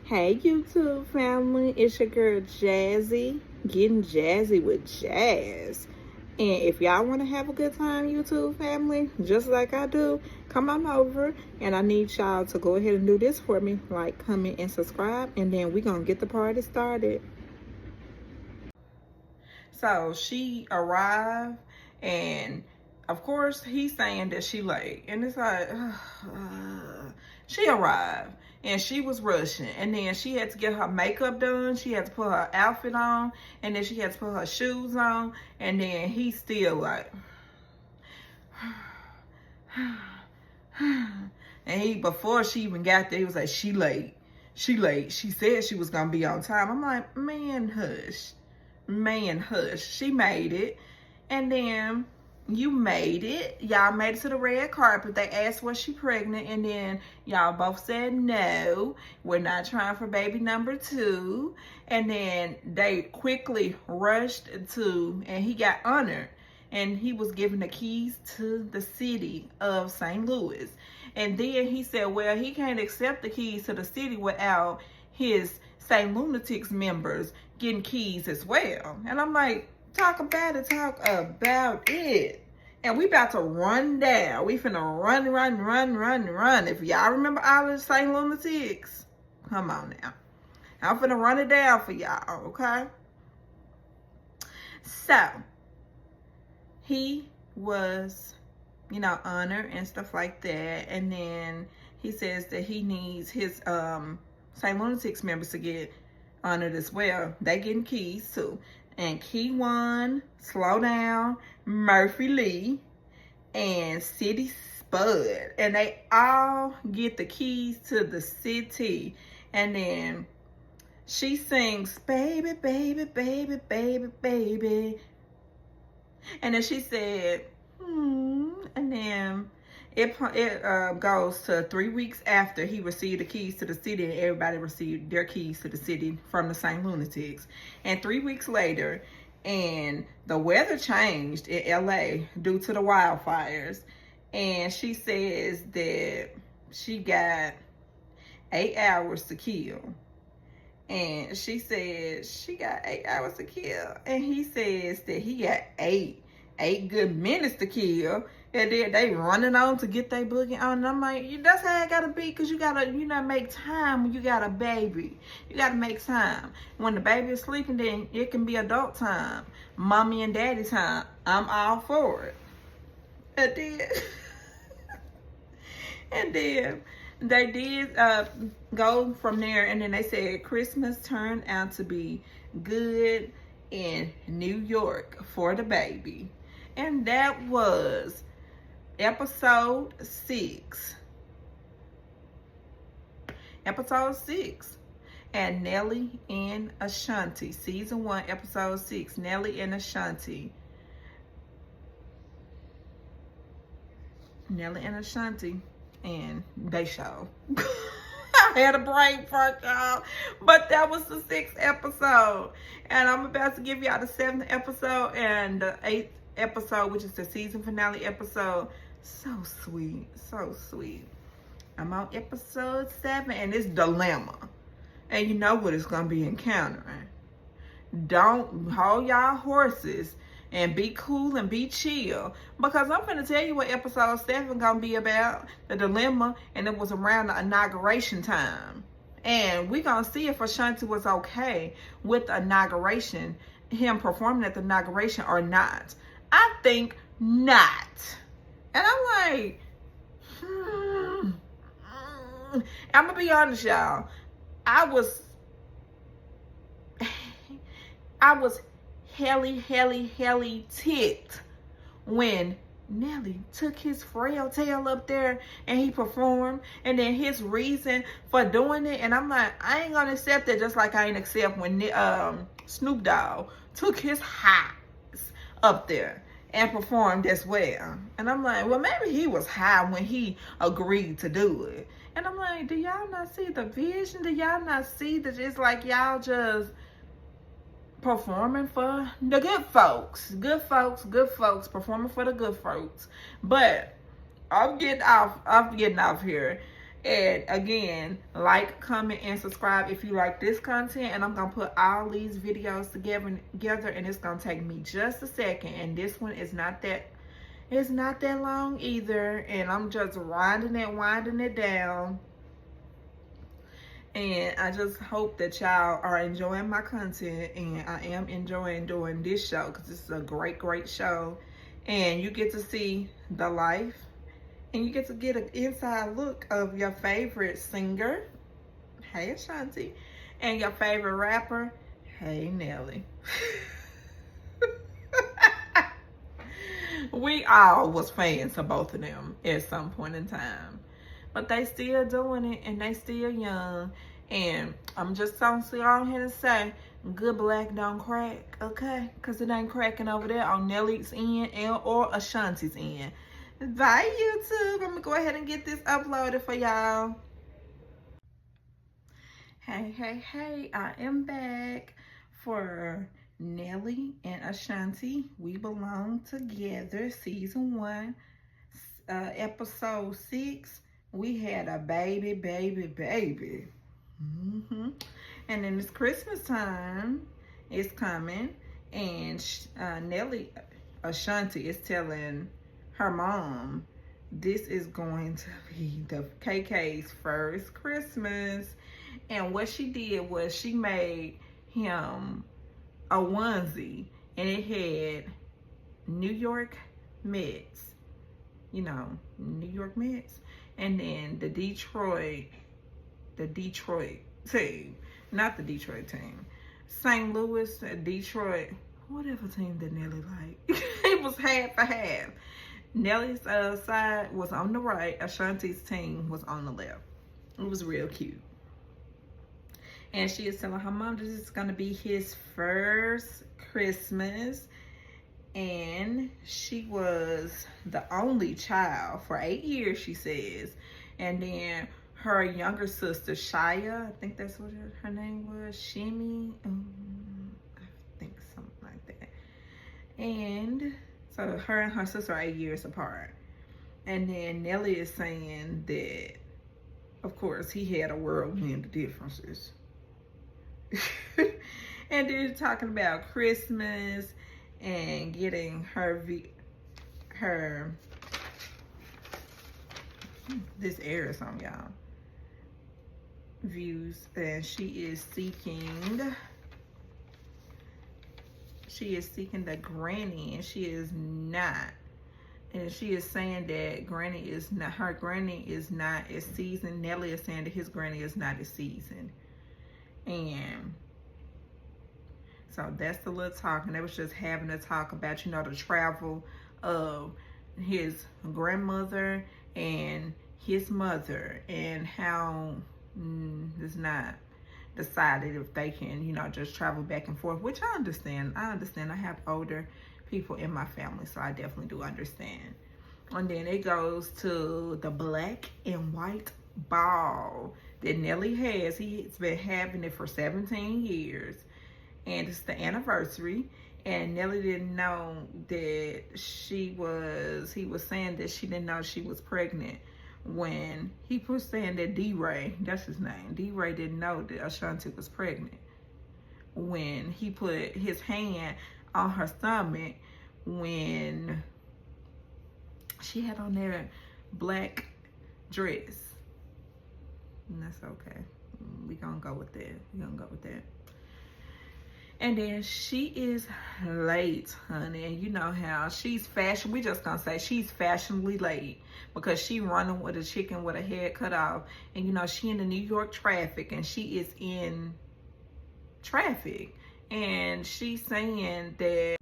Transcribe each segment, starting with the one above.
Hey YouTube family, it's your girl Jazzy, getting jazzy with jazz. And if y'all want to have a good time, YouTube family, just like I do, come on over. And I need y'all to go ahead and do this for me, like, comment, and subscribe. And then we're going to get the party started. So she arrived, and of course he's saying that she late, and it's like she arrived and she was rushing, and then she had to get her makeup done, she had to put her outfit on, and then she had to put her shoes on, and then he's still like and he, before she even got there, he was like, she late, she said she was gonna be on time. I'm like, man, hush. She made it. And then you made it. Y'all made it to the red carpet. They asked, was she pregnant? And then y'all both said no, we're not trying for baby number 2. And then they quickly rushed to, and he got honored, and he was given the keys to the city of St. Louis. And then he said, well, he can't accept the keys to the city without his St. Lunatics members getting keys as well. And I'm like, talk about it. And we about to run down. We finna run. If y'all remember all of the St. Lunatics, come on now. I'm finna run it down for y'all, okay? So, he was, honored and stuff like that. And then he says that he needs his St. Lunatics members to get honored as well. They getting keys too. And Key One, Slow Down, Murphy Lee, and City Spud. And they all get the keys to the city. And then she sings, baby, baby, baby, baby, baby. And then she said, and then it goes to 3 weeks after he received the keys to the city, and everybody received their keys to the city from the St. Lunatics. And 3 weeks later, and the weather changed in LA due to the wildfires. And she says that she got 8 hours to kill. And she said she got 8 hours to kill. And he says that he got eight good minutes to kill. And then they running on to get their boogie on. And I'm like, that's how it gotta be, because you gotta, make time when you got a baby. You gotta make time. When the baby is sleeping, then it can be adult time. Mommy and daddy time. I'm all for it. And then they did go from there, and then they said Christmas turned out to be good in New York for the baby. And that was episode 6. And Nelly and Ashanti. Season 1, episode 6. Nelly and Ashanti. And they show. I had a brain fart, y'all. But that was the 6th episode. And I'm about to give y'all the 7th episode and the 8th episode, which is the season finale episode. So sweet. I'm on episode 7, and it's dilemma. And you know what it's going to be encountering. Don't hold y'all horses and be cool and be chill, because I'm going to tell you what episode 7 going to be about, the dilemma, and it was around the inauguration time. And we're going to see if Ashanti was okay with the inauguration, him performing at the inauguration or not. I think not. And I'm like, I'm going to be honest, y'all. I was helly ticked when Nelly took his frail tail up there and he performed, and then his reason for doing it. And I'm like, I ain't gonna accept it, just like I ain't accept when Snoop Dogg took his highs up there and performed as well. And I'm like, well, maybe he was high when he agreed to do it. And I'm like, do y'all not see the vision? Do y'all not see that it's like y'all just performing for the good folks, performing for the good folks? But I'm getting off here. And again, like, comment, and subscribe if you like this content. And I'm gonna put all these videos together, and it's gonna take me just a second. And this one is not that, it's not that long either. And I'm just winding it down. And I just hope that y'all are enjoying my content, and I am enjoying doing this show because this is a great show. And you get to see the life, and you get to get an inside look of your favorite singer, hey Ashanti, and your favorite rapper, hey Nelly. We all was fans of both of them at some point in time. But they still doing it, and they still young. And I'm just gonna sit on here to say, good black don't crack, okay? Because it ain't cracking over there on Nelly's end or Ashanti's end. Bye, YouTube. I'm gonna go ahead and get this uploaded for y'all. Hey, I am back for Nelly and Ashanti. We Belong Together, season 1, episode 6. We had a baby. And then it's Christmas time. It's coming. And Nelly, Ashanti is telling her mom, this is going to be the KK's first Christmas. And what she did was she made him a onesie. And it had New York Mets. You know, New York Mets. And then the Detroit team, not the Detroit team, St. Louis, Detroit, whatever team that Nelly liked. It was half a half. Nelly's side was on the right, Ashanti's team was on the left. It was real cute. And she is telling her mom this is gonna be his first Christmas. And she was the only child for 8 years, she says. And then her younger sister, Shia, I think that's what her name was, Shimmy, I think something like that. And so her and her sister are 8 years apart. And then Nelly is saying that, of course, he had a whirlwind of differences. And they're talking about Christmas and getting her this air is on y'all views, and she is seeking the granny, and she is not, and she is saying that her granny is not as seasoned. Nelly is saying that his granny is not as seasoned. And so that's the little talk, and they was just having a talk about, you know, the travel of his grandmother and his mother, and how it's not decided if they can, you know, just travel back and forth, which I understand. I have older people in my family, so I definitely do understand. And then it goes to the black and white ball that Nelly has. He's been having it for 17 years. And it's the anniversary, and Nelly didn't know that he was saying that she didn't know she was pregnant when he was saying that D-Ray, that's his name, D-Ray didn't know that Ashanti was pregnant when he put his hand on her stomach when she had on their black dress. And that's okay. We're gonna go with that. And then she is late, honey. And you know how she's fashion. We just gonna say she's fashionably late because she running with a chicken with her head cut off. And you know, she in the New York traffic, and she is in traffic. And she's saying that.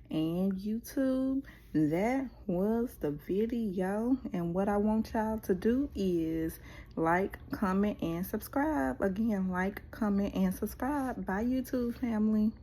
And YouTube, that was the video. And what I want y'all to do is like, comment, and subscribe. Again, like, comment, and subscribe. Bye, YouTube family.